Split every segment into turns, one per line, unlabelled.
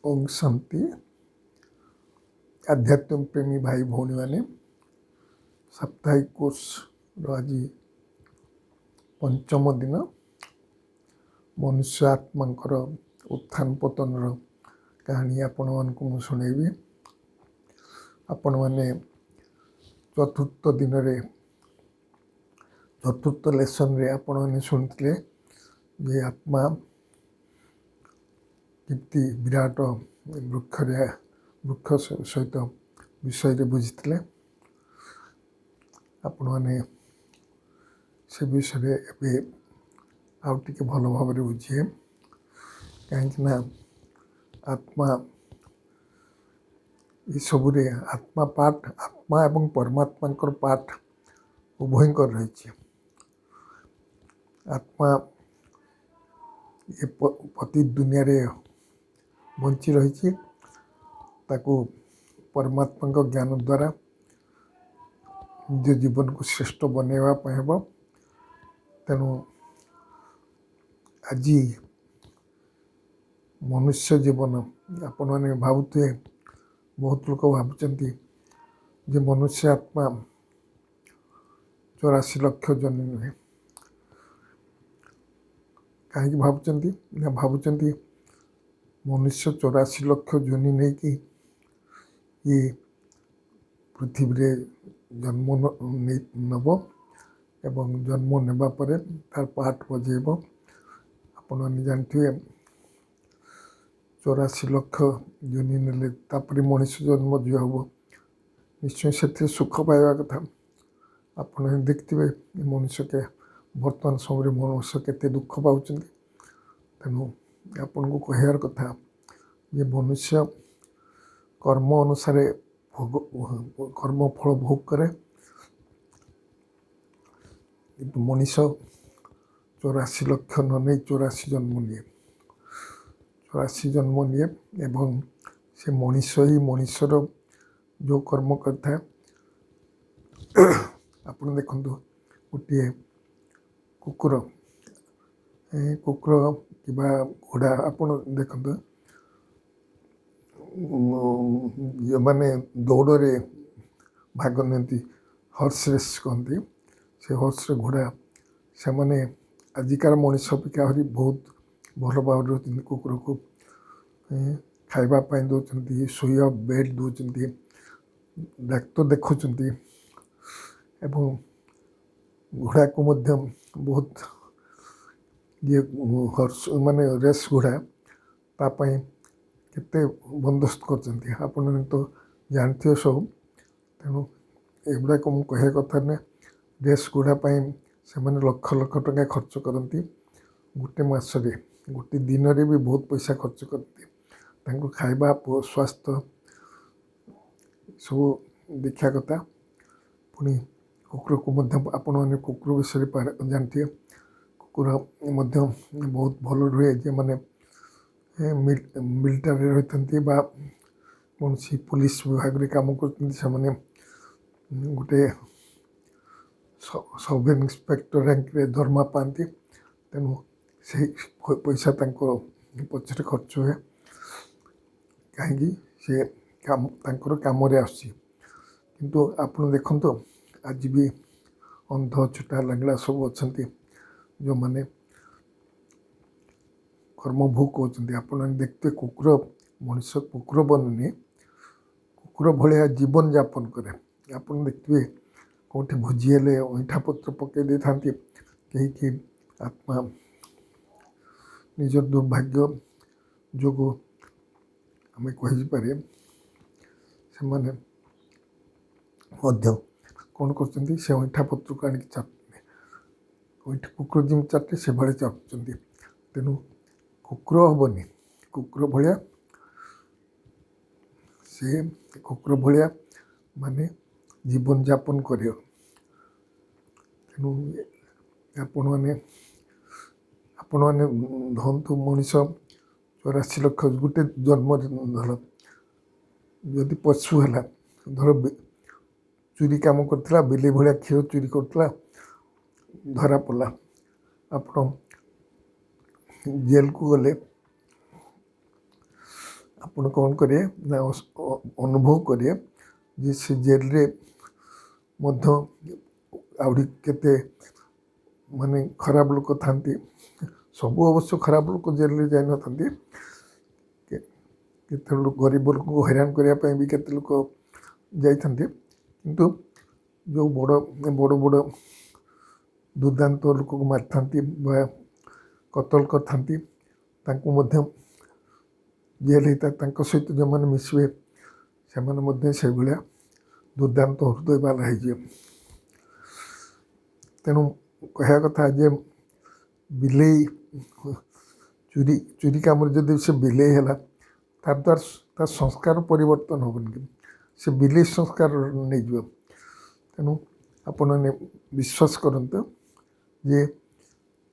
ओम शांति। आध्यात्म प्रेमी भाई भौणी मैंने साप्ताहिक कोर्स आज पंचम दिन मनुष्य आत्मांकर उत्थान पतन कहानी आपण मानक शुणेबी। आपण मैंने चतुर्थ दिन चतुर्थ लेसन रे आपण मैंने शुणुते जे आत्मा किप्ति विराट वृक्ष सहित विषय बुझी आपण मैंने से विषय ए आउ टिके भल भाव बुझे कहीं आत्मा ये सबुरे आत्मा पाठ आत्मा एवं परमात्मा पाठ उभयंकर रही। आत्मा ये पति दुनिया रे बंची रही परमात्मा ज्ञान द्वारा निज जीवन को श्रेष्ठ बनवाई हम। तेणु आज मनुष्य जीवन आपण मैंने भावुए बहुत लोग भावुं जे मनुष्य आत्मा 84 लाख जन नुहे कहीं भावुं मनुष्य 84 लाख जोनि नहीं कि ये पृथ्वी जन्म नब एवं जन्म नेबा परे तार पाठ बजेब। आपण मैंने जानते 84 लाख जोनि ने मनुष्य जन्म जो हम निश्चय से सुख पाइबा कथा। आप देखते मनुष्य के बर्तमान समय मनुष्य केते दुख पाँच। तेणु आपन को कहार कथा ये मनुष्य कर्म अनुसार कर्म फल भोग करे किंतु मनुष्य 84 लाख न नहीं 84 जन्म निये 84 जन्म निये एवं से मनुष्य ही मनुष्यर जो कर्म करता आप देखु गोटे कुकुर कुकुर कि घोड़ा आप देखु माने दौड़ भाग नि हर्स रेस कहती से हर्स घोड़ा से मैंने आजिकार मनुष्य अपेक्षा हरी बहुत भल भाव कुकुर को खावाई दौरान शोया बेड दौरान डाक्तर देखुं एवं घोड़ा को मध्य बहुत ये हर्स माने रेस घोड़ा तापाई केते बंदोबस्त कर तो जानते सब। तेणु एगुड़ाक मुझे कह कथा ना रेस घोड़ापी से लक्ष लक्ष टका खर्च करती गोटे मसरे गोटे दिन रे भी बहुत पैसा खर्च करती खाइबा स्वास्थ्य सब देखा कथा। पुणी कुकुर को आपण मैंने कुकुर विषय जानते कुकुर बहुत भल रुए जे मैंने मिलिटारी रही कौन सी पुलिस विभाग रे काम कर गोटे सब इन्स्पेक्टर रैंक रे दरमा पाती। तेणु से पैसा पचर खर्च हुए कहीं से काम कम किंतु आपन देखो आज भी अंध छोटा लंगड़ा सब अच्छा जो मैंने कर्म भोग कहते आप देखते कुकुर मनुष्य कुकुर बननी कुकुर भाया जीवन यापन करे। आप देखते कौटी भोजी हेले अईठा पत्र पकई दे था कहीं आत्मा निज दुर्भाग्य जो आम कहीपे से मैंने कौन कर से अईठा पत्र को आणिक चाटुने कुकुर जमी चाटे से भाई चाटुंट। तेणु कुकुर हेनी कुकुर भाया से कुकुर भाया माने जीवन यापन कर। तेणु आपण मैंने धरतु मनुष्य 84 लाख गोटे जन्म धर जदि पशु है धर चोरी काम करता बिले भाया क्षीर चोरी करता धरा पड़ा आप जेल को गले ଆପଣ କ'ଣ କରିବେ ନା ଅନୁଭବ କରିବେ ଯେ ସେ ଜେଲରେ ମଧ୍ୟ ଆହୁରି କେତେ ମାନେ ଖରାପ ଲୋକ ଥାନ୍ତି। ସବୁ ଅବଶ୍ୟ ଖରାପ ଲୋକ ଜେଲରେ ଯାଇନଥାନ୍ତି। କେତେ ଲୋକ ଗରିବ ଲୋକଙ୍କୁ ହଇରାଣ କରିବା ପାଇଁ ବି କେତେ ଲୋକ ଯାଇଥାନ୍ତି। କିନ୍ତୁ ଯେଉଁ ବଡ଼ ବଡ଼ ଦୁର୍ଦ୍ଦାନ୍ତ ଲୋକକୁ ମାରିଥାନ୍ତି ବା କତଲ କରିଥାନ୍ତି ତାଙ୍କୁ ମଧ୍ୟ ଜେଲ୍ ହେଇଥାଏ। ତାଙ୍କ ସହିତ ଯେଉଁମାନେ ମିଶିବେ ସେମାନେ ମଧ୍ୟ ସେଇଭଳିଆ ଦୁର୍ଦ୍ଦାନ୍ତ ହୃଦୟ ବାଲା ହେଇଯିବେ। ତେଣୁ କହିବା କଥା ଯେ ବିଲେଇ ଚୁରି କାମରେ ଯଦି ସେ ବିଲେଇ ହେଲା ତା ସଂସ୍କାର ପରିବର୍ତ୍ତନ ହେବନି, କିନ୍ତୁ ସେ ବିଲେଇ ସଂସ୍କାର ନେଇଯିବ। ତେଣୁ ଆପଣମାନେ ବିଶ୍ୱାସ କରନ୍ତୁ ଯେ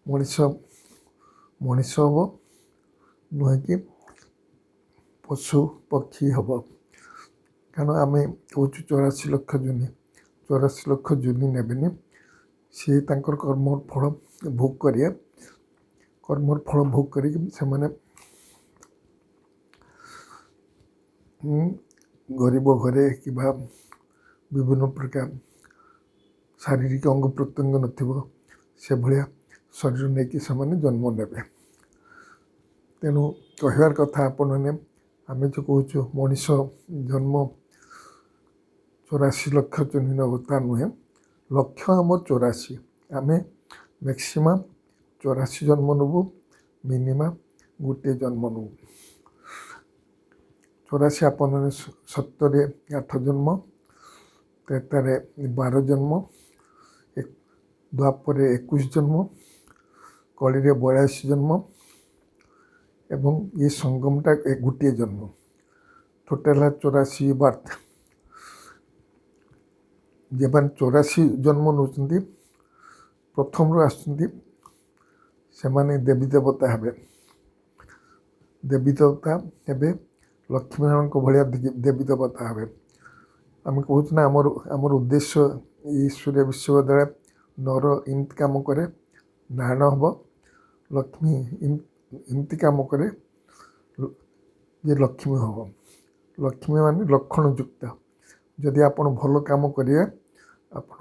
ମଣିଷ ହେବ, ନୁହେଁ କି ପଶୁ ପକ୍ଷୀ ହେବ। କାରଣ ଆମେ କହୁଛୁ 84 ଲକ୍ଷ ଜୁନି ନେବେନି। ସିଏ ତାଙ୍କର କର୍ମର ଫଳ ଭୋଗ କରିବେ। କର୍ମର ଫଳ ଭୋଗ କରିକି ସେମାନେ ଗରିବ ଘରେ କିମ୍ବା ବିଭିନ୍ନ ପ୍ରକାର ଶାରୀରିକ ଅଙ୍ଗ ପ୍ରତ୍ୟଙ୍ଗ ନଥିବ ସେଭଳିଆ ଶରୀର ନେଇକି ସେମାନେ ଜନ୍ମ ନେବେ। ତେଣୁ କହିବାର କଥା ଆପଣମାନେ ଆମେ ଯେଉଁ କହୁଛୁ ମଣିଷ ଜନ୍ମ 84 ଲକ୍ଷ ଜୁନି ନେବ, ତା ନୁହେଁ। ଲକ୍ଷ ଆମର 84, ଆମେ ମ୍ୟାକ୍ସିମମ୍ 84 ଜନ୍ମ ନେବୁ, ମିନିମମ୍ ଗୋଟିଏ ଜନ୍ମ ନେବୁ। 84 ଆପଣମାନେ 70ରେ 8 ଜନ୍ମ, 13ରେ 12 ଜନ୍ମ, ଦ୍ୱାପରେ 21 ଜନ୍ମ, କଳିରେ 82 ଜନ୍ମ ଏବଂ ଏ ସଙ୍ଗମଟା ଗୋଟିଏ ଜନ୍ମ। Total 84 birth. ଯେମାନେ 84 ଜନ୍ମ ନେଉଛନ୍ତି ପ୍ରଥମରୁ ଆସୁଛନ୍ତି ସେମାନେ ଦେବୀ ଦେବତା ହେବେ। ଦେବୀ ଦେବତା ହେବେ, ଲକ୍ଷ୍ମୀନାରାୟଣଙ୍କ ଭଳିଆ ଦେବୀ ଦେବତା ହେବେ। ଆମେ କହୁଛୁ ନା ଆମର ଉଦ୍ଦେଶ୍ୟ ଈଶ୍ୱରୀୟ ବିଶ୍ୱବିଦ୍ୟାଳୟ ନର ଏମିତି କାମ କରେ ନାରାୟଣ ହେବ, ଲକ୍ଷ୍ମୀ ଏମିତି କାମ କରେ ଯେ ଲକ୍ଷ୍ମୀ ହେବ। ଲକ୍ଷ୍ମୀ ମାନେ ଲକ୍ଷଣଯୁକ୍ତ। ଯଦି ଆପଣ ଭଲ କାମ କରିବେ ଆପଣ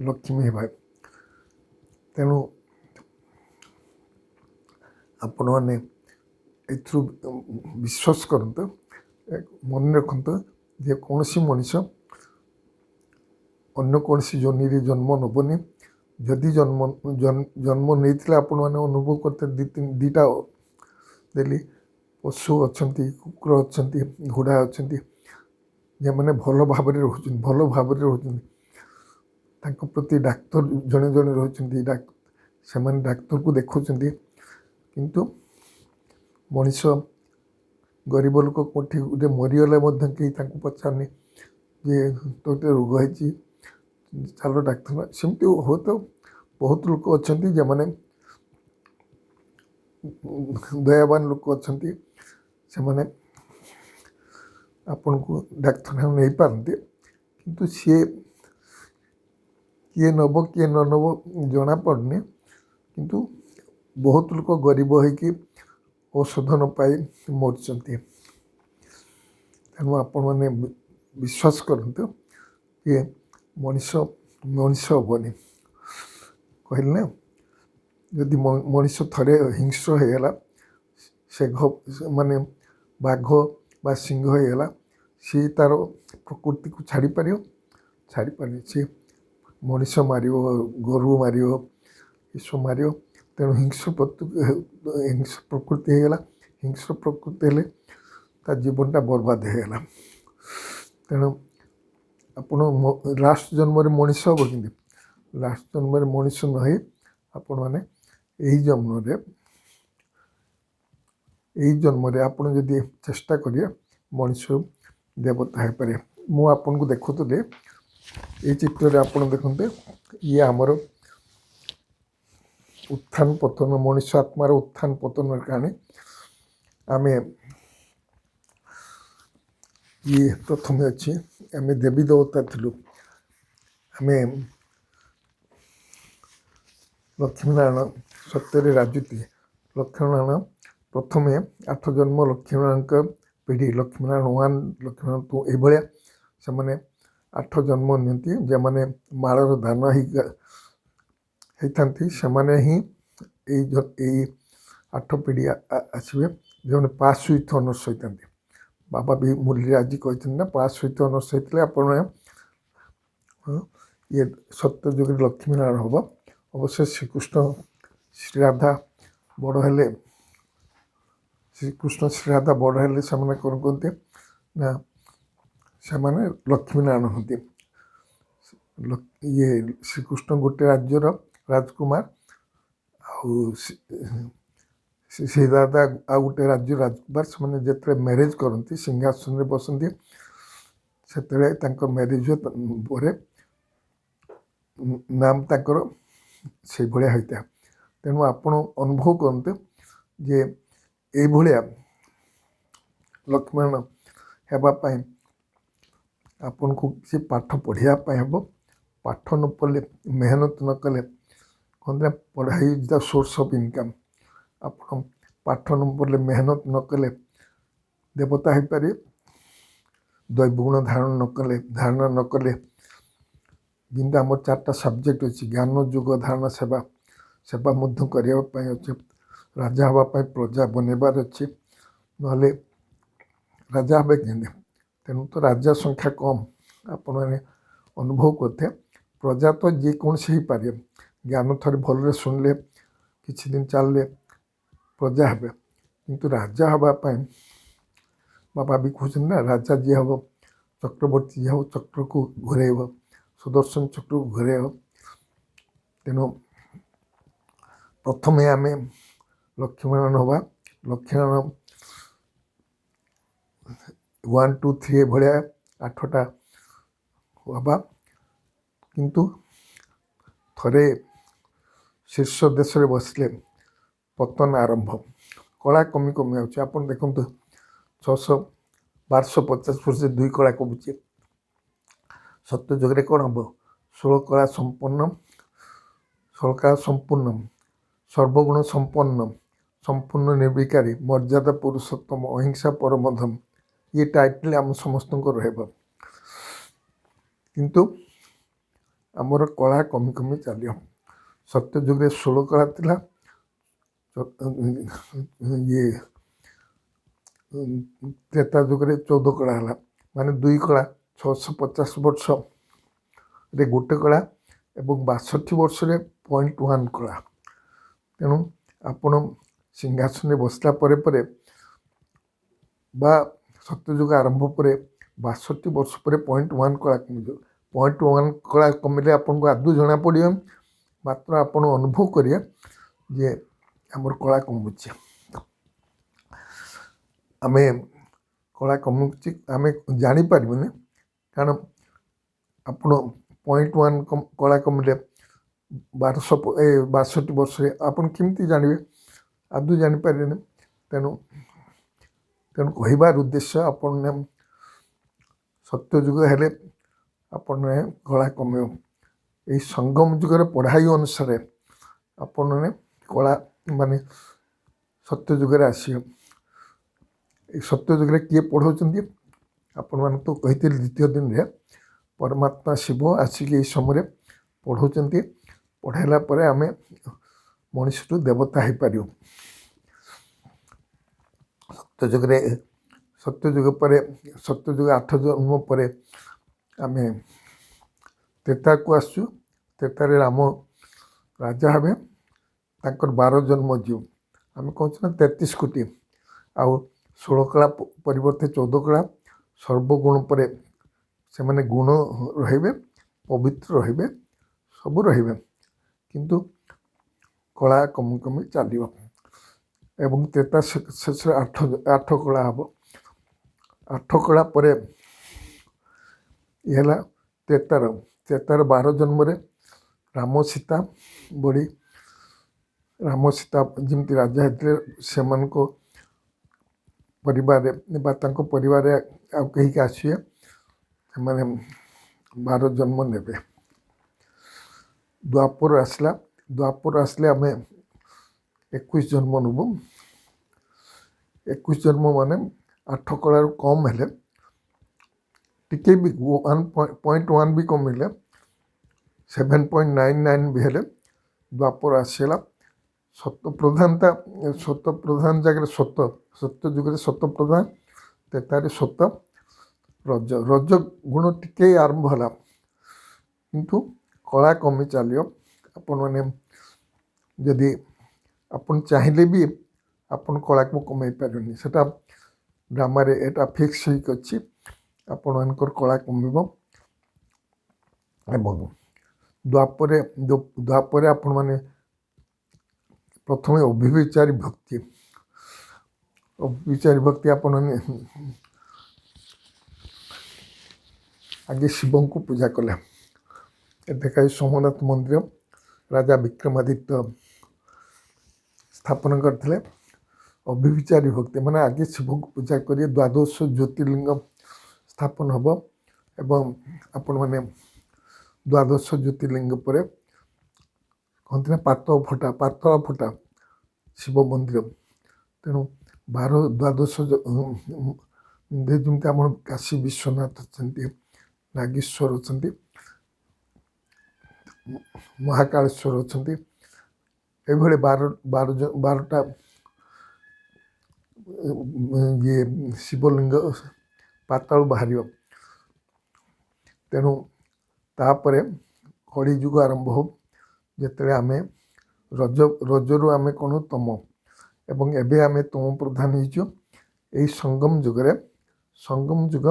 ଲକ୍ଷ୍ମୀ ହେବେ। ତେଣୁ ଆପଣମାନେ ଏଥିରୁ ବିଶ୍ୱାସ କରନ୍ତୁ, ମନେ ରଖନ୍ତୁ ଯେ କୌଣସି ମଣିଷ ଅନ୍ୟ କୌଣସି ଜୋନିରେ ଜନ୍ମ ନେବନି। ଯଦି ଜନ୍ମ ନେଇଥିଲେ ଆପଣମାନେ ଅନୁଭବ କରିତେ ଦୁଇଟା ଦେଲି ପଶୁ ଅଛନ୍ତି, କୁକୁର ଅଛନ୍ତି, ଘୋଡ଼ା ଅଛନ୍ତି, ଯେଉଁମାନେ ଭଲ ଭାବରେ ରହୁଛନ୍ତି। ତାଙ୍କ ପ୍ରତି ଡାକ୍ତର ଜଣେ ରହୁଛନ୍ତି, ସେମାନେ ଡାକ୍ତରକୁ ଦେଖାଉଛନ୍ତି। କିନ୍ତୁ ମଣିଷ ଗରିବ ଲୋକ କେଉଁଠି ଗୋଟେ ମରିଗଲେ ମଧ୍ୟ କେହି ତାଙ୍କୁ ପଚାରନି ଯେ ତୋତେ ରୋଗ ହେଇଛି, ଚାଲ ଡାକ୍ତର। ସେମିତି ହୁଏତ ବହୁତ ଲୋକ ଅଛନ୍ତି ଯେଉଁମାନେ ଦୟାବାନ ଲୋକ ଅଛନ୍ତି, ସେମାନେ ଆପଣଙ୍କୁ ଡାକ୍ତରଖାନା ନେଇପାରନ୍ତି। କିନ୍ତୁ କିଏ ନେବ କିଏ ନ ନେବ ଜଣାପଡ଼ୁନି। କିନ୍ତୁ ବହୁତ ଲୋକ ଗରିବ ହେଇକି ଔଷଧ ନ ପାଇ ମରୁଛନ୍ତି। ତେଣୁ ଆପଣମାନେ ବିଶ୍ୱାସ କରନ୍ତୁ ଯେ ମଣିଷ ହେବନି। କହିଲେ ନା, ଯଦି ମଣିଷ ଥରେ ହିଂସ୍ର ହେଇଗଲା, ମାନେ ବାଘ ବା ସିଂହ ହେଇଗଲା, ସିଏ ତା'ର ପ୍ରକୃତିକୁ ଛାଡ଼ିପାରିବନି। ସିଏ ମଣିଷ ମାରିବ, ଗୋରୁ ମାରିବ, ଏସବୁ ମାରିବ। ତେଣୁ ହିଂସ୍ର ପ୍ରକୃତି ହେଇଗଲା। ହିଂସ୍ର ପ୍ରକୃତି ହେଲେ ତା ଜୀବନଟା ବର୍ବାଦ ହେଇଗଲା। ତେଣୁ ଆପଣ ଲାଷ୍ଟ ଜନ୍ମରେ ମଣିଷ ହେବ, କିନ୍ତୁ ଲାଷ୍ଟ ଜନ୍ମରେ ମଣିଷ ନ ହେଇ ଆପଣମାନେ ଏହି ଜନ୍ମରେ ଆପଣ ଯଦି ଚେଷ୍ଟା କରିବେ ମଣିଷ ଦେବତା ହେଇପାରିବେ। ମୁଁ ଆପଣଙ୍କୁ ଦେଖୁଥିଲି ଏଇ ଚିତ୍ରରେ, ଆପଣ ଦେଖନ୍ତୁ, ଇଏ ଆମର ଉତ୍ଥାନ ପତନ, ମଣିଷ ଆତ୍ମାର ଉତ୍ଥାନ ପତନର କାହାଣୀ। ଇଏ ପ୍ରଥମେ ଅଛି, ଆମେ ଦେବୀ ଦେବତା ଥିଲୁ। ଆମେ ଲକ୍ଷ୍ମୀନାରାୟଣ ସତ୍ୟରେ ରାଜୁତି। ଲକ୍ଷ୍ମୀନାରାୟଣ ପ୍ରଥମେ 8 ଜନ୍ମ ଲକ୍ଷ୍ମୀନାରାୟଣଙ୍କ ପିଢ଼ି ଲକ୍ଷ୍ମୀନାରାୟଣ 1 ଲକ୍ଷ୍ମୀନାରାୟଣ 2 ଏଇଭଳିଆ ସେମାନେ 8 ଜନ୍ମ ନିଅନ୍ତି। ଯେଉଁମାନେ ମାଳର ଧାନ ହେଇଥାନ୍ତି ସେମାନେ ହିଁ ଏଇ 8 ପିଢ଼ି ଆସିବେ ଯେଉଁମାନେ ପାସ୍ ୱିଥ୍ ଅନର୍ସ ହୋଇଥାନ୍ତି। ବାବା ବି ମୁରଲୀ ଆଜି କହିଛନ୍ତି ନା, ପାସ୍ ୱିଥ୍ ଅନର୍ସ ହେଇଥିଲେ ଆପଣ ଇଏ ସତ୍ୟ ଯୁଗରେ ଲକ୍ଷ୍ମୀନାରାୟଣ ହେବ। ଅବଶ୍ୟ ଶ୍ରୀକୃଷ୍ଣ ଶ୍ରୀରାଧା ବଡ଼ ହେଲେ ସେମାନେ କ'ଣ କୁହନ୍ତି ନା, ସେମାନେ ଲକ୍ଷ୍ମୀନାରାୟଣ ହୁଅନ୍ତି। ଇଏ ଶ୍ରୀକୃଷ୍ଣ ଗୋଟେ ରାଜ୍ୟର ରାଜକୁମାର, ଆଉ ଶ୍ରୀରାଧା ଆଉ ଗୋଟେ ରାଜ୍ୟ ରାଜକୁମାର। ସେମାନେ ଯେତେବେଳେ ମ୍ୟାରେଜ୍ କରନ୍ତି, ସିଂହାସନରେ ବସନ୍ତି, ସେତେବେଳେ ତାଙ୍କ ମ୍ୟାରେଜ୍ ପରେ ନାମ ତାଙ୍କର ସେଇଭଳିଆ ହୋଇଥାଏ। ତେଣୁ ଆପଣ ଅନୁଭବ କରନ୍ତୁ ଯେ ଏଇଭଳିଆ ଲକ୍ଷ୍ମୀନାରାୟଣ ହେବା ପାଇଁ ଆପଣଙ୍କୁ କିଛି ପାଠ ପଢ଼ିବା ପାଇଁ ହେବ। ପାଠ ନ ପଢ଼ିଲେ, ମେହନତ ନ କଲେ, କହନ୍ତି ନା ପଢ଼ାଇ is the source of income. ଆପଣ ପାଠ ନ ପଢ଼ିଲେ, ମେହନତ ନ କଲେ ଦେବତା ହେଇପାରିବେ। ଦୈବଗୁଣ ଧାରଣା ନ କଲେ ଯେମିତି ଆମର 4ଟା ସବଜେକ୍ଟ ଅଛି, ଜ୍ଞାନ, ଯୋଗ, ଧାରଣା, ସେବା ମଧ୍ୟ କରିବା ପାଇଁ ଅଛି। ରାଜା ହେବା ପାଇଁ ପ୍ରଜା ବନେଇବାର ଅଛି, ନହେଲେ ରାଜା ହେବେ କେମିତି? ତେଣୁ ତ ରାଜା ସଂଖ୍ୟା କମ୍। ଆପଣମାନେ ଅନୁଭବ କରିଥିବେ, ପ୍ରଜା ତ ଯେକୌଣସି ହେଇପାରିବେ। ଜ୍ଞାନ ଥରେ ଭଲରେ ଶୁଣିଲେ, କିଛି ଦିନ ଚାଲିଲେ ପ୍ରଜା ହେବେ। କିନ୍ତୁ ରାଜା ହେବା ପାଇଁ ବାବା ବି କହୁଛନ୍ତି ନା, ରାଜା ଯିଏ ହେବ, ଚକ୍ରବର୍ତ୍ତୀ ଯିଏ ହେବ, ଚକ୍ରକୁ ଘୁରେଇବ, ସୁଦର୍ଶନ ଚକ୍ରକୁ ଘୁରେଇବ। ତେଣୁ ପ୍ରଥମେ ଆମେ ଲକ୍ଷ୍ମୀନାରାୟଣ ହେବା। ଲକ୍ଷ୍ମୀନାରାୟଣ 1, 2, 3 ଏଭଳିଆ 8ଟା ହେବା। କିନ୍ତୁ ଥରେ ଶୀର୍ଷ ଦେଶରେ ବସିଲେ ପତନ ଆରମ୍ଭ। କଳା କମି ଯାଉଛି। ଆପଣ ଦେଖନ୍ତୁ 1250 ବର୍ଷରେ 2 କଳା କମୁଛି। ସତ୍ୟ ଯୁଗରେ କ'ଣ ହେବ? 16 କଳା ସମ୍ପୂର୍ଣ୍ଣ, ସର୍ବଗୁଣ ସମ୍ପୂର୍ଣ୍ଣ ନିର୍ବିକାରୀ, ମର୍ଯ୍ୟାଦା ପୁରୁଷୋତ୍ତମ, ଅହିଂସା ପରମ ଧର୍ମ। ଇଏ ଟାଇଟଲ୍ ଆମ ସମସ୍ତଙ୍କର ରହିବ। କିନ୍ତୁ ଆମର କଳା କମି ଚାଲିବ। ସତ୍ୟ ଯୁଗରେ 16 କଳା ଥିଲା, ଇଏ ତ୍ରେତା ଯୁଗରେ 14 କଳା ହେଲା। ମାନେ 2 କଳା। 650 ବର୍ଷରେ 1 କଳା ଏବଂ 62 ବର୍ଷରେ 0.1 କଳା। ତେଣୁ ଆପଣ ସିଂହାସନରେ ବସିଲା ପରେ ବା ସତ୍ୟଯୁଗ ଆରମ୍ଭ ପରେ 62 ବର୍ଷ ପରେ 0.1 କଳା କମିଯିବ। 0.1 କଳା କମିଲେ ଆପଣଙ୍କୁ ଆଦୌ ଜଣାପଡ଼ିବ, ମାତ୍ର ଆପଣ ଅନୁଭବ କରିବେ ଯେ ଆମର କଳା କମୁଛି। ଆମେ କଳା କମୁଛି ଆମେ ଜାଣିପାରିବୁନି, କାରଣ ଆପଣ 0.1 କଳା କମିଲେ 62 ବର୍ଷରେ ଆପଣ କେମିତି ଜାଣିବେ? ଆଦୌ ଜାଣିପାରିବେନି। ତେଣୁ କହିବାର ଉଦ୍ଦେଶ୍ୟ, ଆପଣ ସତ୍ୟ ଯୁଗ ହେଲେ ଆପଣ କଳା କମିବ। ଏଇ ସଙ୍ଗମ ଯୁଗର ପଢ଼ାଇ ଅନୁସାରେ ଆପଣମାନେ କଳା ମାନେ ସତ୍ୟ ଯୁଗରେ ଆସିବ। ଏଇ ସତ୍ୟ ଯୁଗରେ କିଏ ପଢ଼ଉଛନ୍ତି? ଆପଣମାନଙ୍କୁ ତ କହିଥିଲି ଦ୍ୱିତୀୟ ଦିନରେ, ପରମାତ୍ମା ଶିବ ଆସିକି ଏଇ ସମୟରେ ପଢ଼ଉଛନ୍ତି। ପଢ଼ାଇଲା ପରେ ଆମେ ମଣିଷରୁ ଦେବତା ହେଇପାରିବୁ। ସତ୍ୟଯୁଗ ପରେ 8 ଜନ୍ମ ପରେ ଆମେ ତ୍ରେତାକୁ ଆସୁଛୁ। ତ୍ରେତାରେ ରାମ ରାଜା ହେବେ, ତାଙ୍କର 12 ଜନ୍ମ ଯିବ। ଆମେ କହୁଛୁ ନା 33 କୋଟି। ଆଉ 16 କଳା ପରିବର୍ତ୍ତେ 14 କଳା। ସର୍ବଗୁଣ ପରେ ସେମାନେ ଗୁଣ ରହିବେ, ପବିତ୍ର ରହିବେ, ସବୁ ରହିବେ। କିନ୍ତୁ କଳା କମି ଚାଲିବ। ଏବଂ ତ୍ରେତା ଶେଷରେ 8 କଳା ହେବ। 8 କଳା ପରେ ଇଏ ହେଲା ତ୍ରେତାର 12 ଜନ୍ମରେ ରାମ ସୀତା ଯେମିତି ରାଜା ହେଇଥିଲେ, ସେମାନଙ୍କ ପରିବାରରେ ବା ତାଙ୍କ ପରିବାରରେ ଆଉ କେହି ଆସିବେ, ସେମାନେ 12 ଜନ୍ମ ନେବେ। ଦ୍ୱାପର ଆସିଲେ ଆମେ 21 ଜନ୍ମ ନେବୁ। 21 ଜନ୍ମ ମାନେ ଆଠ କଳାରୁ କମ୍ ହେଲେ ଟିକେ ବି 1.1 ବି କମିଲେ 7.99 ବି ହେଲେ ଦ୍ୱାପର ଆସିଗଲା। ସତ ପ୍ରଧାନ ଜାଗାରେ ସତ୍ୟ ଯୁଗରେ ସତ ପ୍ରଧାନ, ତେତାରେ ସତ ରଜ ଗୁଣ ଟିକେ ଆରମ୍ଭ ହେଲା, କିନ୍ତୁ କଳା କମି ଚାଲିବ। ଆପଣମାନେ ଯଦି ଆପଣ ଚାହିଁଲେ ବି ଆପଣ କଳାକୁ କମେଇ ପାରିବେନି, ସେଟା ଡ୍ରାମାରେ ଏଟା ଫିକ୍ସ ହେଇକି ଅଛି। ଆପଣମାନଙ୍କର କଳା କମିବ ଏବଂ ଦ୍ୱାପରେ ଆପଣମାନେ ପ୍ରଥମେ ଅଭିବିଚାରୀ ଭକ୍ତି ଆପଣମାନେ ଆଗେ ଶିବଙ୍କୁ ପୂଜା କଲେ। ଏବେକାରୀ ସୋମନାଥ ମନ୍ଦିର ରାଜା ବିକ୍ରମାଦିତ୍ୟ ସ୍ଥାପନ କରିଥିଲେ। ଅଭିବିଚାରୀ ଭକ୍ତି ମାନେ ଆଗେ ଶିବଙ୍କୁ ପୂଜା କରି ଦ୍ୱାଦଶ ଜ୍ୟୋତିର୍ଲିଙ୍ଗ ସ୍ଥାପନ ହେବ ଏବଂ ଆପଣମାନେ ଦ୍ୱାଦଶ ଜ୍ୟୋତିର୍ଲିଙ୍ଗ ପରେ କହନ୍ତି ନା ପାତଳ ଫଟା ଶିବ ମନ୍ଦିର। ତେଣୁ ଦ୍ୱାଦଶ ଯେମିତି ଆମର କାଶୀ ବିଶ୍ୱନାଥ ଅଛନ୍ତି, ନାଗେଶ୍ୱର ଅଛନ୍ତି, ମହାକାଳେଶ୍ୱର ଅଛନ୍ତି, ଏଭଳି 12ଟା ଶିବଲିଙ୍ଗ ପାତାଳୁ ବାହାରିବ। ତେଣୁ ତାପରେ କଳିଯୁଗ ଆରମ୍ଭ ହଉ, ଯେତେବେଳେ ଆମେ ରଜରୁ ଆମେ କ'ଣ ତମ ଏବଂ ଏବେ ଆମେ ତମ ପ୍ରଧାନ ହେଇଛୁ। ଏଇ ସଙ୍ଗମ ଯୁଗ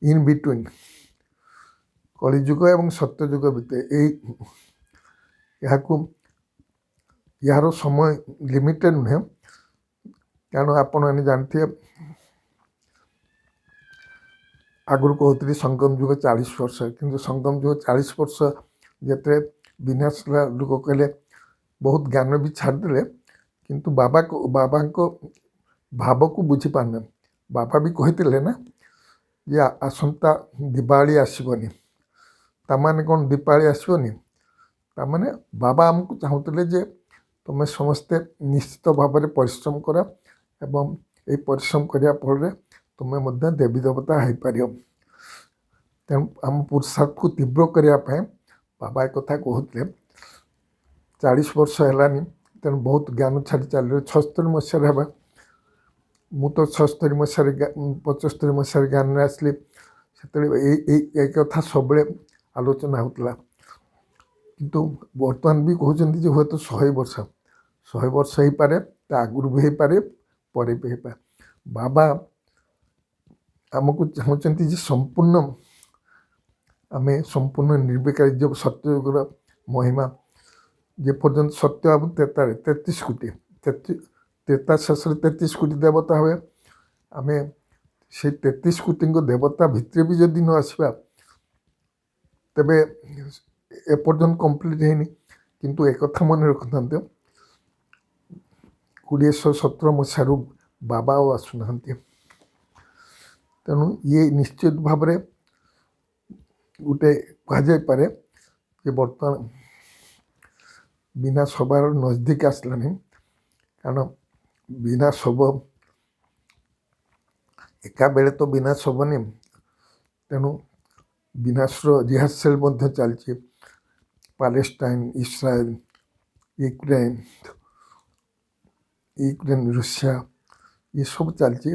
ଇନ୍ ବିଟୁଇନ୍ କଳିଯୁଗ ଏବଂ ସତ୍ୟଯୁଗ ଭିତରେ ଏହାର ସମୟ ଲିମିଟେଡ଼ ନୁହେଁ, କାରଣ ଆପଣମାନେ ଜାଣିଥିବେ ଆଗରୁ କହୁଥିଲି ସଙ୍ଗମ ଯୁଗ 40 ବର୍ଷ, କିନ୍ତୁ ସଙ୍ଗମ ଯୁଗ 40 ବର୍ଷ ଯେତେବେଳେ ବିନାଶ ଲୋକ କହିଲେ ବହୁତ ଜ୍ଞାନ ବି ଛାଡ଼ିଦେଲେ, କିନ୍ତୁ ବାବାଙ୍କ ଭାବକୁ ବୁଝିପାରିଲେ। ବାବା ବି କହିଥିଲେ ନା ଯେ ଆସନ୍ତା ଦୀପାବଳି ଆସିବନି, ତାମାନେ କ'ଣ ଦୀପାବଳି ଆସିବନି? ତାମାନେ ବାବା ଆମକୁ ଚାହୁଁଥିଲେ ଯେ ତୁମେ ସମସ୍ତେ ନିଶ୍ଚିତ ଭାବରେ ପରିଶ୍ରମ କର ଏବଂ ଏହି ପରିଶ୍ରମ କରିବା ଫଳରେ ତୁମେ ମଧ୍ୟ ଦେବୀ ଦେବତା ହେଇପାରିବ। ତେଣୁ ଆମ ପୁରୁଷାର୍ଥକୁ ତୀବ୍ର କରିବା ପାଇଁ ବାବା କଥା କହୁଥିଲେ। 40 ବର୍ଷ ହେଲାନି, ତେଣୁ ବହୁତ ଜ୍ଞାନ ଛାଡ଼ି ଚାଲିବ। 76 ମସିହାରେ ହେବା, ମୁଁ ତ 75 ମସିହାରେ ଜ୍ଞାନରେ ଆସିଲି। ସେତେବେଳେ ଏଇ କଥା ସବୁବେଳେ ଆଲୋଚନା ହେଉଥିଲା, କିନ୍ତୁ ବର୍ତ୍ତମାନ ବି କହୁଛନ୍ତି ଯେ ହୁଏତ 100 ବର୍ଷ ହେଇପାରେ, ତା ଆଗରୁ ବି ହେଇପାରେ, ପରେ ବି ହେଇପାରେ। ବାବା ଆମକୁ ଚାହୁଁଛନ୍ତି ଯେ ଆମେ ସମ୍ପୂର୍ଣ୍ଣ ନିର୍ବିକାରୀ ଯେଉଁ ସତ୍ୟଯୁଗର ମହିମା, ଯେପର୍ଯ୍ୟନ୍ତ ସତ୍ୟ ହେବ 33 କୋଟି ତ୍ରେତା ଶେଷରେ 33 କୋଟି ଦେବତା ହୁଏ। ଆମେ ସେଇ 33 କୋଟିଙ୍କ ଦେବତା ଭିତରେ ବି ଯଦି ନ ଆସିବା, ତେବେ ଏପର୍ଯ୍ୟନ୍ତ କମ୍ପ୍ଲିଟ୍ ହେଇନି। କିନ୍ତୁ ଏକଥା ମନେ ରଖିଥାନ୍ତୁ, 1917 ମସିହାରୁ ବାବା ଆଉ ଆସୁନାହାନ୍ତି। ତେଣୁ ଇଏ ନିଶ୍ଚିତ ଭାବରେ ଗୋଟେ କୁହାଯାଇପାରେ ଯେ ବର୍ତ୍ତମାନ ବିନାଶ ହେବାର ନଜଦିକ ଆସିଲାନି, କାରଣ ବିନାଶ ହେବ ଏକା ବେଳେ ତ ବିନାଶ ହେବନି। ତେଣୁ ବିନାଶର ରିହର୍ସାଲ ମଧ୍ୟ ଚାଲିଛି। ପାଲେଷ୍ଟାଇନ, ଇସ୍ରାଏଲ, ୟୁକ୍ରେନ, ରୁଷିଆ, ଏସବୁ ଚାଲିଛି।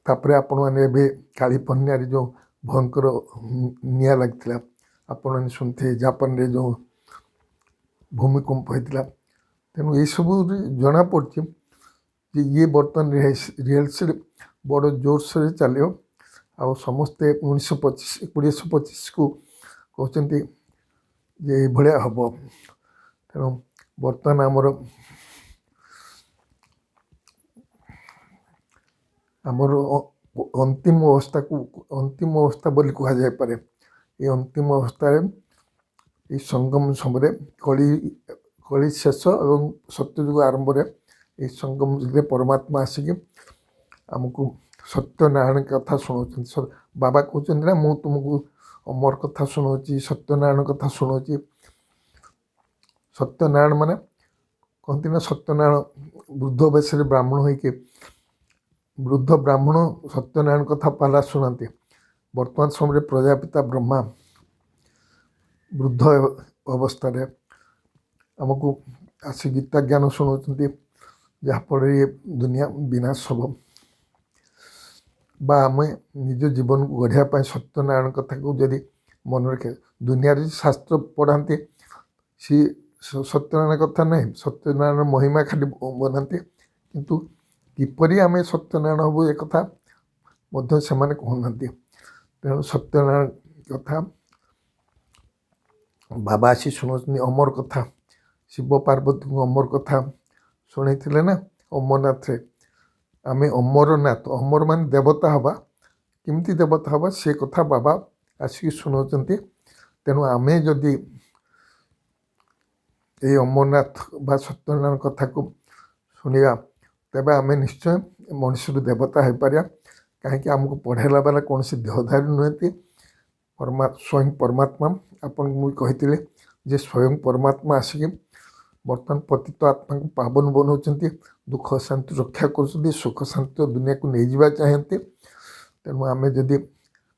ତାପରେ ଆପଣମାନେ ଏବେ କାଲିଫର୍ଣ୍ଣିଆରେ ଯେଉଁ ଭୟଙ୍କର ନିଆଁ ଲାଗିଥିଲା, ଆପଣମାନେ ଶୁଣିଥିବେ ଜାପାନରେ ଯେଉଁ ଭୂମିକମ୍ପ ହେଇଥିଲା। ତେଣୁ ଏଇସବୁରେ ଜଣାପଡ଼ୁଛି ଯେ ଇଏ ବର୍ତ୍ତମାନ ରିହର୍ସାଲ ବଡ଼ ଜୋରସୋରରେ ଚାଲିବ। ଆଉ ସମସ୍ତେ 2025କୁ କହୁଛନ୍ତି ଯେ ଏଇଭଳିଆ ହେବ। ତେଣୁ ବର୍ତ୍ତମାନ ଆମର ଅନ୍ତିମ ଅବସ୍ଥା ବୋଲି କୁହାଯାଇପାରେ। ଏ ଅନ୍ତିମ ଅବସ୍ଥାରେ ଏଇ ସଙ୍ଗମ ସମୟରେ କଳି ଶେଷ ଏବଂ ସତ୍ୟଯୁଗ ଆରମ୍ଭରେ ଏଇ ସଙ୍ଗମ ଯୁଗରେ ପରମାତ୍ମା ଆସିକି ଆମକୁ ସତ୍ୟନାରାୟଣ କଥା ଶୁଣାଉଛନ୍ତି। ବାବା କହୁଛନ୍ତି ନା, ମୁଁ ତୁମକୁ ଅମର କଥା ଶୁଣାଉଛି, ସତ୍ୟନାରାୟଣ କଥା ଶୁଣାଉଛି। ସତ୍ୟନାରାୟଣ ମାନେ କହନ୍ତି ନା, ସତ୍ୟନାରାୟଣ ବୃଦ୍ଧ ବେଶରେ ବ୍ରାହ୍ମଣ ହେଇକି ବୃଦ୍ଧ ବ୍ରାହ୍ମଣ ସତ୍ୟନାରାୟଣ କଥା ପାଲା ଶୁଣାନ୍ତି। ବର୍ତ୍ତମାନ ସମୟରେ ପ୍ରଜାପିତା ବ୍ରହ୍ମା ବୃଦ୍ଧ ଅବସ୍ଥାରେ ଆମକୁ ଆସି ଗୀତା ଜ୍ଞାନ ଶୁଣାଉଛନ୍ତି, ଯାହାଫଳରେ ଏ ଦୁନିଆ ବିନାଶ ହେବ ବା ଆମେ ନିଜ ଜୀବନକୁ ଗଢ଼ିବା ପାଇଁ ସତ୍ୟନାରାୟଣ କଥାକୁ ଯଦି ମନେ ରଖେ। ଦୁନିଆରେ ଶାସ୍ତ୍ର ପଢ଼ାନ୍ତି ସିଏ ସତ୍ୟନାରାୟଣ କଥା ନାହିଁ, ସତ୍ୟନାରାୟଣ ମହିମା ଖାଲି ବନାନ୍ତି, କିନ୍ତୁ କିପରି ଆମେ ସତ୍ୟନାରାୟଣ ହେବୁ ଏ କଥା ମଧ୍ୟ ସେମାନେ କହୁନାହାନ୍ତି। ତେଣୁ ସତ୍ୟନାରାୟଣ କଥା ବାବା ଆସି ଶୁଣାଉଛନ୍ତି। ଅମର କଥା, ଶିବ ପାର୍ବତୀଙ୍କୁ ଅମର କଥା ଶୁଣେଇଥିଲେ ନା ଅମରନାଥରେ। ଆମେ ଅମରନାଥ, ଅମର ମାନେ ଦେବତା ହେବା, କେମିତି ଦେବତା ହେବା ସେ କଥା ବାବା ଆସିକି ଶୁଣାଉଛନ୍ତି। ତେଣୁ ଆମେ ଯଦି ଏଇ ଅମରନାଥ ବା ସତ୍ୟନାରାୟଣ କଥାକୁ ଶୁଣିବା, ତେବେ ଆମେ ନିଶ୍ଚୟ ମଣିଷରୁ ଦେବତା ହେଇପାରିବା। କାହିଁକି ଆମକୁ ପଢ଼ାଇଲା ବେଲା କୌଣସି ଦେହଧାରୀ ନୁହନ୍ତି, ସ୍ୱୟଂ ପରମାତ୍ମା। ଆପଣଙ୍କୁ ମୁଁ କହିଥିଲି ଯେ ସ୍ୱୟଂ ପରମାତ୍ମା ଆସିକି ବର୍ତ୍ତମାନ ପତିତ ଆତ୍ମାକୁ ପାବନ ବନାଉଛନ୍ତି, ଦୁଃଖ ଶାନ୍ତି ରକ୍ଷା କରୁଛନ୍ତି, ସୁଖ ଶାନ୍ତି ଦୁନିଆକୁ ନେଇଯିବା ଚାହାନ୍ତି। ତେଣୁ ଆମେ ଯଦି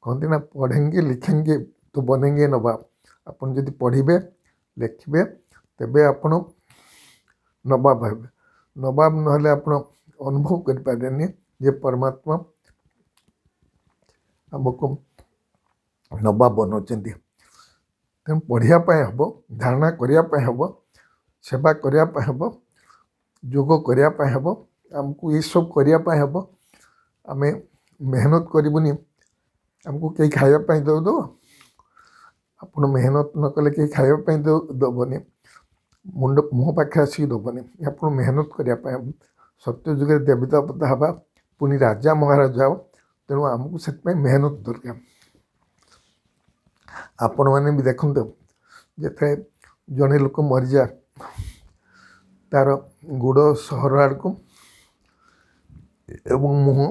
କହନ୍ତି ନା ପଢ଼େଙ୍ଗେ ଲିଖେଙ୍ଗେ ତ ବନେଙ୍ଗେ ନବାବ। ଆପଣ ଯଦି ପଢ଼ିବେ ଲେଖିବେ ତେବେ ଆପଣ ନବାବ ହେବେ। ନବାବ ନହେଲେ ଆପଣ ଅନୁଭବ କରିପାରିବେନି ଯେ ପରମାତ୍ମା ଆମକୁ ନବାବ ବନାଉଛନ୍ତି। ତେଣୁ ପଢ଼ିବା ପାଇଁ ହେବ, ଧାରଣା କରିବା ପାଇଁ ହେବ, ସେବା କରିବା ପାଇଁ ହେବ, ଯୋଗ କରିବା ପାଇଁ ହେବ। ଆମକୁ ଏସବୁ କରିବା ପାଇଁ ହେବ। ଆମେ ମେହନତ କରିବୁନି, ଆମକୁ କେହି ଖାଇବା ପାଇଁ ଦେବ? ଆପଣ ମେହନତ ନ କଲେ କେହି ଖାଇବା ପାଇଁ ଦେବନି, ମୁହଁ ପାଖରେ ଆସିକି ଦେବନି। ଆପଣ ମେହନତ କରିବା ପାଇଁ ହେବ। ସତ୍ୟ ଯୁଗରେ ଦେବୀ ଦେବତା ହେବା, ପୁଣି ରାଜା ମହାରାଜା ହେବ। ତେଣୁ ଆମକୁ ସେଥିପାଇଁ ମେହନତ ଦରକାର। ଆପଣମାନେ ବି ଦେଖନ୍ତୁ, ଯେତେବେଳେ ଜଣେ ଲୋକ ମରିଯାଏ, ତା'ର ଗୋଡ଼ ସହର ଆଡ଼କୁ ଏବଂ ମୁହଁ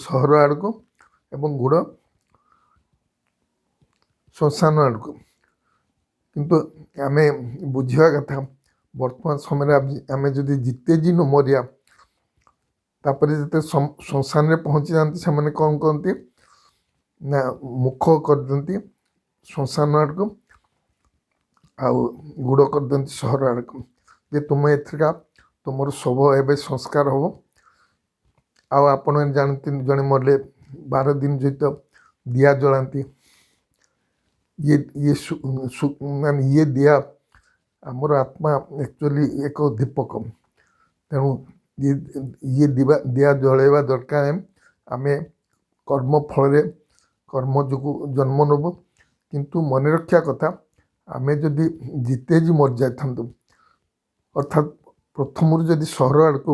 ସହର ଆଡ଼କୁ ଏବଂ ଗୋଡ଼ ଶ୍ମଶାନ ଆଡ଼କୁ। କିନ୍ତୁ ଆମେ ବୁଝିବା କଥା, ବର୍ତ୍ତମାନ ସମୟରେ ଆମେ ଯଦି ଜିତେ ଜି ନ ମରିବା, ତାପରେ ଯେତେ ଶ୍ମଶାନରେ ପହଞ୍ଚି ଯାଆନ୍ତି ସେମାନେ କ'ଣ କରନ୍ତି ନା ମୁଖ କରିଦିଅନ୍ତି ଶ୍ମଶାନ ଆଡ଼କୁ, ଆଉ ଗୋଡ଼ କରିଦିଅନ୍ତି ସହର ଆଡ଼କୁ, ଯେ ତୁମେ ଏଥିକା ତୁମର ଶବ ଏବେ ସଂସ୍କାର ହେବ। ଆଉ ଆପଣ ଜାଣନ୍ତି ଜଣେ ମରିଲେ 12 ଦିନ ସହିତ ଦିଆ ଜଳାନ୍ତି। ମାନେ ଇଏ ଦିଆ ଆମର ଆତ୍ମା ଆକ୍ଚୁଆଲି ଏକ ଦୀପକ। ତେଣୁ ଇଏ ଦିଆ ଜଳାଇବା ଦରକାର। ଆମେ କର୍ମ ଫଳରେ କର୍ମ ଯୋଗୁଁ ଜନ୍ମ ନେବୁ, କିନ୍ତୁ ମନେ ରଖିବା କଥା, ଆମେ ଯଦି ଜିତେ ଜି ମରିଯାଇଥାନ୍ତୁ, ଅର୍ଥାତ୍ ପ୍ରଥମରୁ ଯଦି ସହର ଆଡ଼କୁ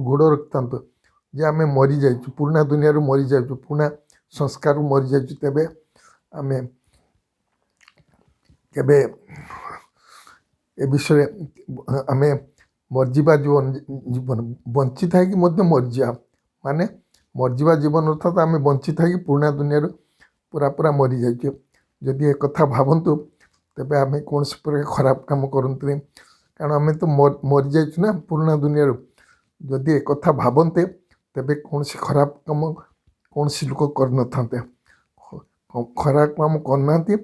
ଗୋଡ଼ ରଖିଥାନ୍ତୁ, ଯେ ଆମେ ମରିଯାଇଛୁ, ପୁରୁଣା ଦୁନିଆରୁ ମରିଯାଇଛୁ, ପୁରୁଣା ସଂସ୍କାରରୁ ମରିଯାଇଛୁ, ତେବେ ଆମେ କେବେ ଏ ବିଷୟରେ ଆମେ ମରିଯିବା ଜୀବନ ବଞ୍ଚିଥାଇକି ମଧ୍ୟ ମରିଯିବା, ମାନେ ମରିଯିବା ଜୀବନ ଅର୍ଥାତ୍ ଆମେ ବଞ୍ଚିଥାଇକି ପୁରୁଣା ଦୁନିଆରୁ ପୁରା ମରିଯାଇଛୁ। ଯଦି ଏ କଥା ଭାବନ୍ତୁ, ତେବେ ଆମେ କୌଣସି ପ୍ରକାର ଖରାପ କାମ କରନ୍ତୁନି, କାରଣ ଆମେ ତ ମରିଯାଇଛୁ ନା ପୁରୁଣା ଦୁନିଆରୁ। ଯଦି ଏ କଥା ଭାବନ୍ତେ, ତେବେ କୌଣସି ଖରାପ କାମ କୌଣସି ଲୋକ କରିନଥାନ୍ତେ। ଖରାପ କାମ କରୁନାହାନ୍ତି।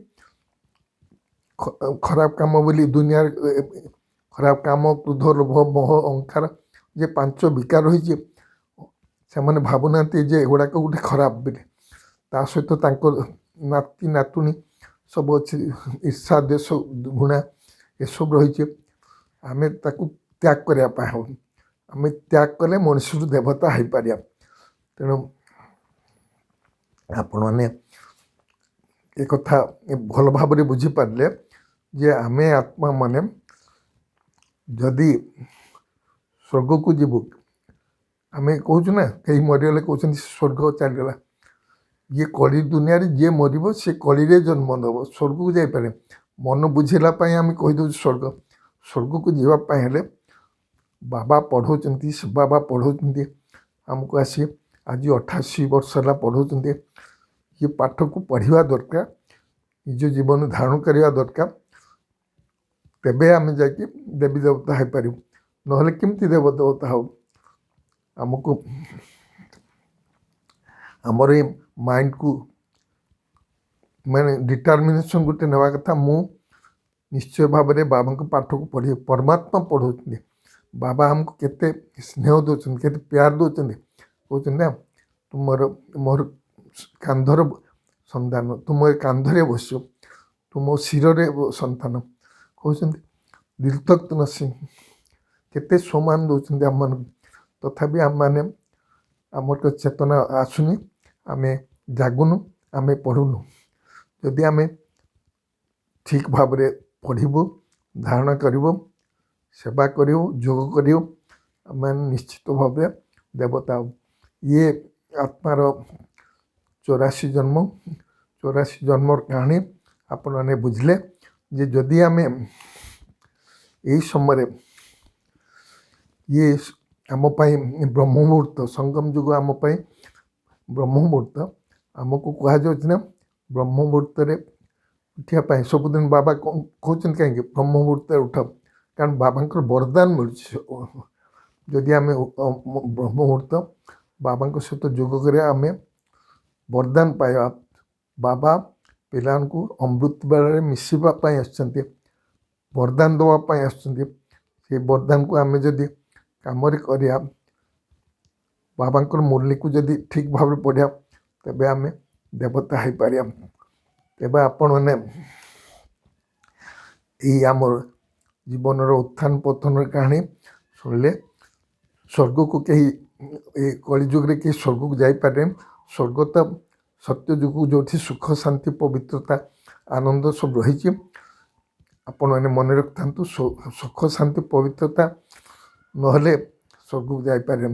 ଖରାପ କାମ ବୋଲି ଦୁନିଆରେ ଖରାପ କାମ, କ୍ରୋଧ, ଲୋଭ, ମୋହ, ଅହଙ୍କାର ଯେ 5 ବିକାର ରହିଛି, ସେମାନେ ଭାବୁନାହାନ୍ତି ଯେ ଏଗୁଡ଼ାକ ଗୋଟେ ଖରାପ ବୋଲି। ତା ସହିତ ତାଙ୍କ ନାତି ନାତୁଣୀ ସବୁ ଅଛି, ଈର୍ଷା, ଦ୍ୱେଷ, ଘୃଣା ଏସବୁ ରହିଛି। ଆମେ ତାକୁ ତ୍ୟାଗ କରିବା ପାଇଁ ହେବ। ଆମେ ତ୍ୟାଗ କଲେ ମଣିଷରୁ ଦେବତା ହେଇପାରିବା। ତେଣୁ ଆପଣମାନେ ଏ କଥା ଭଲ ଭାବରେ ବୁଝିପାରିଲେ ଯେ ଆମେ ଆତ୍ମାମାନେ ଯଦି ସ୍ୱର୍ଗକୁ ଯିବୁ, ଆମେ କହୁଛୁ ନା କେହି ମରିଗଲେ କହୁଛନ୍ତି ସ୍ୱର୍ଗ ଚାଲିଗଲା। ଇଏ କଳି ଦୁନିଆରେ ଯିଏ ମରିବ ସେ କଳିରେ ଜନ୍ମ ନେବ, ସ୍ୱର୍ଗକୁ ଯାଇପାରେ। ମନ ବୁଝିଲା ପାଇଁ ଆମେ କହିଦେଉଛୁ ସ୍ୱର୍ଗକୁ ଯିବା ପାଇଁ ହେଲେ ବାବା ପଢ଼ଉଛନ୍ତି, ବାବା ପଢ଼ଉଛନ୍ତି ଆମକୁ ଆସି ଆଜି 88 ବର୍ଷ ହେଲା ପଢ଼ଉଛନ୍ତି। ଏ ପାଠକୁ ପଢ଼ିବା ଦରକାର। ନିଜ ଜୀବନ ଧାରଣ କରିବା ଦରକାର। ତେବେ ଆମେ ଯାଇକି ଦେବୀ ଦେବତା ହେଇପାରିବୁ, ନହେଲେ କେମିତି ଦେବ ଦେବତା ହଉ? ଆମକୁ ଆମର ଏଇ ମାଇଣ୍ଡକୁ ମାନେ ଡିଟରମିନେସନ୍ ଗୋଟେ ନେବା କଥା। ମୁଁ ନିଶ୍ଚୟ ଭାବରେ ବାବାଙ୍କ ପାଠକୁ ପଢ଼ିବି। ପରମାତ୍ମା ପଢ଼ଉଛନ୍ତି, ବାବା ଆମକୁ କେତେ ସ୍ନେହ ଦେଉଛନ୍ତି, କେତେ ପ୍ୟାର ଦେଉଛନ୍ତି। କହୁଛନ୍ତି ନା, ତୁମର ମୋର କାନ୍ଧର ସନ୍ତାନ, ତୁମ କାନ୍ଧରେ ବସିବ, ତୁମ ଶିରରେ ସନ୍ତାନ। କହୁଛନ୍ତି ଦିଲ୍ ତକ୍ ନସିଂ, କେତେ ସମ୍ମାନ ଦେଉଛନ୍ତି ଆମମାନଙ୍କୁ। ତଥାପି ଆମମାନେ ଆମର ଚେତନା ଆସୁନି, ଆମେ ଜାଗୁନୁ, ଆମେ ପଢ଼ୁନୁ। ଯଦି ଆମେ ଠିକ୍ ଭାବରେ ପଢ଼ିବୁ, ଧାରଣା କରିବୁ, ସେବା କରିବୁ, ଯୋଗ କରିବୁ, ଆମେ ନିଶ୍ଚିତ ଭାବେ ଦେବତା ହବୁ। ଇଏ ଆତ୍ମାର 84 ଜନ୍ମ, 84 ଜନ୍ମର କାହାଣୀ ଆପଣମାନେ ବୁଝିଲେ ଯେ ଯଦି ଆମେ ଏଇ ସମୟରେ ଇଏ ଆମ ପାଇଁ ବ୍ରହ୍ମ ମୁହୂର୍ତ୍ତ, ସଙ୍ଗମ ଯୁଗ ଆମ ପାଇଁ ବ୍ରହ୍ମ ମୁହୂର୍ତ୍ତ। ଆମକୁ କୁହାଯାଉଛି ନା ବ୍ରହ୍ମ ମୁହୂର୍ତ୍ତରେ ଉଠିବା ପାଇଁ। ସବୁଦିନ ବାବା କହୁଛନ୍ତି କାହିଁକି ବ୍ରହ୍ମ ମୁହୂର୍ତ୍ତରେ ଉଠ? କାରଣ ବାବାଙ୍କର ବରଦାନ ମିଳୁଛି। ଯଦି ଆମେ ବ୍ରହ୍ମ ମୁହୂର୍ତ୍ତ ବାବାଙ୍କ ସହିତ ଯୋଗ କରିବା, ଆମେ ବରଦାନ ପାଇବା। ବାବା ପିଲାମାନଙ୍କୁ ଅମୃତ ବେଳରେ ମିଶିବା ପାଇଁ ଆସିଛନ୍ତି, ବରଦାନ ଦେବା ପାଇଁ ଆସୁଛନ୍ତି। ସେ ବରଦାନକୁ ଆମେ ଯଦି କାମରେ କରିବା, ବାବାଙ୍କର ମୂର୍ତ୍ତିକୁ ଯଦି ଠିକ୍ ଭାବରେ ପଢ଼ିବା, ତେବେ ଆମେ ଦେବତା ହେଇପାରିବା। ତେବେ ଆପଣମାନେ ଏଇ ଆମର ଜୀବନର ଉତ୍ଥାନ ପତନର କାହାଣୀ ଶୁଣିଲେ। ସ୍ୱର୍ଗକୁ କେହି ଏ କଳିଯୁଗରେ କେହି ସ୍ୱର୍ଗକୁ ଯାଇପାରିବେ। ସ୍ୱର୍ଗ ତ ସତ୍ୟ ଯୁଗ, ଯେଉଁଠି ସୁଖ, ଶାନ୍ତି, ପବିତ୍ରତା, ଆନନ୍ଦ ସବୁ ରହିଛି। ଆପଣମାନେ ମନେ ରଖିଥାନ୍ତୁ, ସୁଖ, ଶାନ୍ତି, ପବିତ୍ରତା ନହେଲେ ସ୍ୱର୍ଗକୁ ଯାଇପାରିବେ।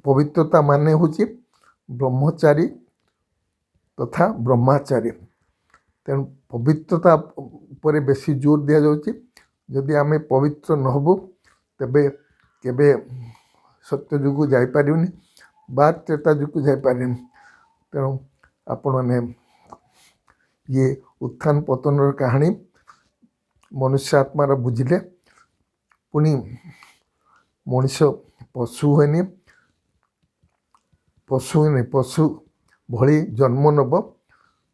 ପବିତ୍ରତା ମାନେ ହେଉଛି ବ୍ରହ୍ମଚାରୀ ତଥା ବ୍ରହ୍ମାଚାରୀ। ତେଣୁ ପବିତ୍ରତା ଉପରେ ବେଶୀ ଜୋର ଦିଆଯାଉଛି। ଯଦି ଆମେ ପବିତ୍ର ନ ହେବୁ, ତେବେ କେବେ ସତ୍ୟ ଯୁଗକୁ ଯାଇପାରିବୁନି ବା ତ୍ରେତା ଯୁଗକୁ ଯାଇପାରିବୁନି। ତେଣୁ ଆପଣମାନେ ଇଏ ଉତ୍ଥାନ ପତନର କାହାଣୀ ମନୁଷ୍ୟ ଆତ୍ମାର ବୁଝିଲେ, ପୁଣି ମଣିଷ ପଶୁ ହୁଏନି, ପଶୁ ଭଳି ଜନ୍ମ ନେବ,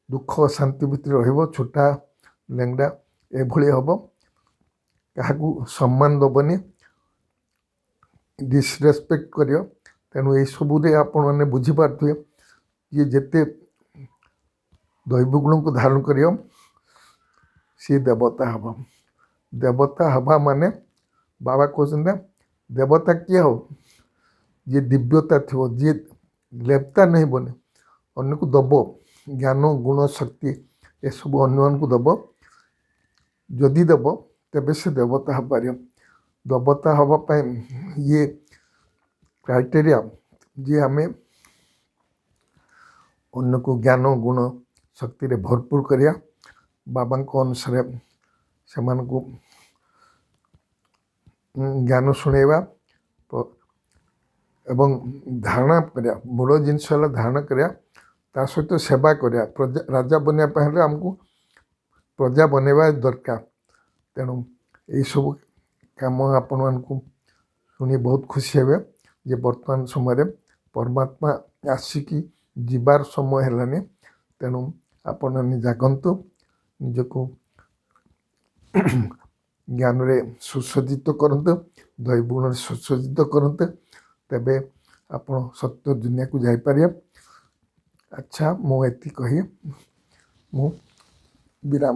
ଦୁଃଖ ଶାନ୍ତି ଭିତରେ ରହିବ, ଛୋଟା ଲେଙ୍ଗଡ଼ା ଏଭଳି ହେବ, କାହାକୁ ସମ୍ମାନ ଦେବନି, ଡିସରେସପେକ୍ଟ କରିବ। ତେଣୁ ଏଇସବୁରେ ଆପଣମାନେ ବୁଝିପାରୁଥିବେ ଯେ ଯେତେ ଦୈବ ଗୁଣକୁ ଧାରଣ କରିବ, ସିଏ ଦେବତା ହେବ। ଦେବତା ହେବା ମାନେ ବାବା କହୁଛନ୍ତି ନା, ଦେବତା କିଏ ହବ? ଯିଏ ଦିବ୍ୟତା ଥିବ, ଯିଏ ଲେପ୍ତା ନେଇବନି, ଅନ୍ୟକୁ ଦେବ, ଜ୍ଞାନ ଗୁଣ ଶକ୍ତି ଏସବୁ ଅନ୍ୟମାନଙ୍କୁ ଦେବ। ଯଦି ଦେବ, ତେବେ ସେ ଦେବତା ହେଇପାରିବ। ଦେବତା ହେବା ପାଇଁ ଇଏ କ୍ରାଇଟେରିଆ ଯେ ଆମେ ଅନ୍ୟକୁ ଜ୍ଞାନ ଗୁଣ ଶକ୍ତିରେ ଭରପୁର କରିବା, ବାବାଙ୍କ ଅନୁସାରେ ସେମାନଙ୍କୁ ଜ୍ଞାନ ଶୁଣେଇବା ଏବଂ ଧାରଣା କରିବା। ମୂଳ ଜିନିଷ ହେଲା ଧାରଣା କରିବା, ତା ସହିତ ସେବା କରିବା। ରାଜା ବନେଇବା ପାଇଁ ହେଲେ ଆମକୁ ପ୍ରଜା ବନେଇବା ଦରକାର। ତେଣୁ ଏଇସବୁ କାମ ଆପଣମାନଙ୍କୁ ଶୁଣି ବହୁତ ଖୁସି ହେବେ ଯେ ବର୍ତ୍ତମାନ ସମୟରେ ପରମାତ୍ମା ଆସିକି ଯିବାର ସମୟ ହେଲାନି। ତେଣୁ ଆପଣମାନେ ଜାଗନ୍ତୁ, ନିଜକୁ ଜ୍ଞାନରେ ସୁସଜ୍ଜିତ କରନ୍ତୁ, ଦୈବ ଗୁଣରେ ସୁସଜ୍ଜିତ କରନ୍ତୁ, ତେବେ ଆପଣ ସତ୍ୟ ଦୁନିଆକୁ ଯାଇପାରିବେ। ଆଚ୍ଛା, ମୁଁ ଏତିକି କହି ମୁଁ ବିରାମ।